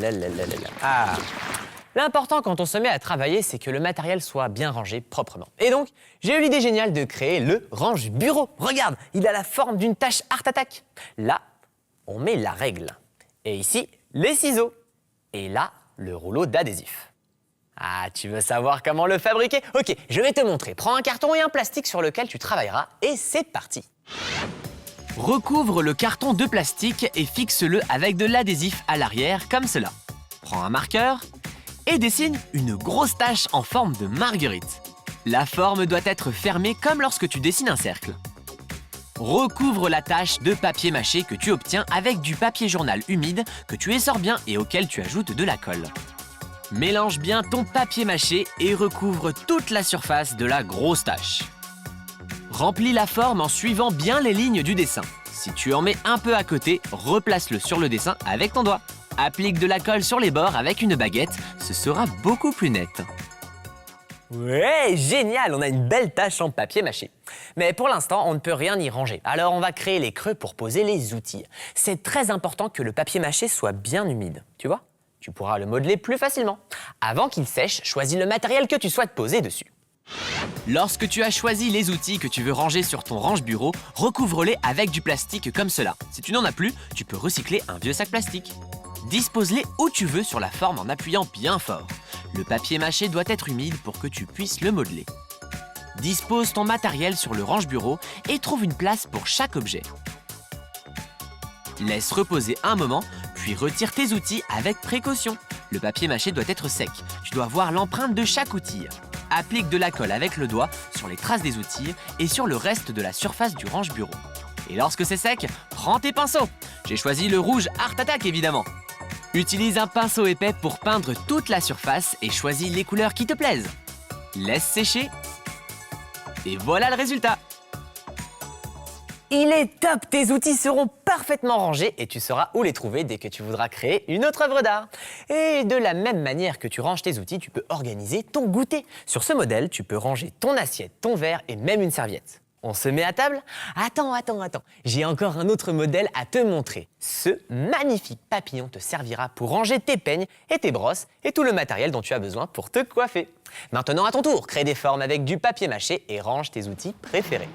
là là là là là. Ah. L'important quand on se met à travailler, c'est que le matériel soit bien rangé proprement. Et donc, j'ai eu l'idée géniale de créer le range-bureau. Regarde, il a la forme d'une tâche Art Attack. Là, on met la règle. Et ici, les ciseaux. Et là, le rouleau d'adhésif. Ah, tu veux savoir comment le fabriquer? Ok, je vais te montrer. Prends un carton et un plastique sur lequel tu travailleras et c'est parti. Recouvre le carton de plastique et fixe-le avec de l'adhésif à l'arrière, comme cela. Prends un marqueur et dessine une grosse tache en forme de marguerite. La forme doit être fermée comme lorsque tu dessines un cercle. Recouvre la tache de papier mâché que tu obtiens avec du papier journal humide que tu essores bien et auquel tu ajoutes de la colle. Mélange bien ton papier mâché et recouvre toute la surface de la grosse tache. Remplis la forme en suivant bien les lignes du dessin. Si tu en mets un peu à côté, replace-le sur le dessin avec ton doigt. Applique de la colle sur les bords avec une baguette, ce sera beaucoup plus net. Ouais, génial, on a une belle tache en papier mâché. Mais pour l'instant, on ne peut rien y ranger. Alors on va créer les creux pour poser les outils. C'est très important que le papier mâché soit bien humide, tu vois? Tu pourras le modeler plus facilement. Avant qu'il sèche, choisis le matériel que tu souhaites poser dessus. Lorsque tu as choisi les outils que tu veux ranger sur ton range-bureau, recouvre-les avec du plastique comme cela. Si tu n'en as plus, tu peux recycler un vieux sac plastique. Dispose-les où tu veux sur la forme en appuyant bien fort. Le papier mâché doit être humide pour que tu puisses le modeler. Dispose ton matériel sur le range-bureau et trouve une place pour chaque objet. Laisse reposer un moment, puis retire tes outils avec précaution. Le papier mâché doit être sec. Tu dois voir l'empreinte de chaque outil. Applique de la colle avec le doigt sur les traces des outils et sur le reste de la surface du range-bureau. Et lorsque c'est sec, prends tes pinceaux. J'ai choisi le rouge Art Attack évidemment. Utilise un pinceau épais pour peindre toute la surface et choisis les couleurs qui te plaisent. Laisse sécher. Et voilà le résultat. Il est top, tes outils seront parfaitement rangés et tu sauras où les trouver dès que tu voudras créer une autre œuvre d'art. Et de la même manière que tu ranges tes outils, tu peux organiser ton goûter. Sur ce modèle, tu peux ranger ton assiette, ton verre et même une serviette. On se met à table? Attends. J'ai encore un autre modèle à te montrer. Ce magnifique papillon te servira pour ranger tes peignes et tes brosses et tout le matériel dont tu as besoin pour te coiffer. Maintenant, à ton tour, crée des formes avec du papier mâché et range tes outils préférés.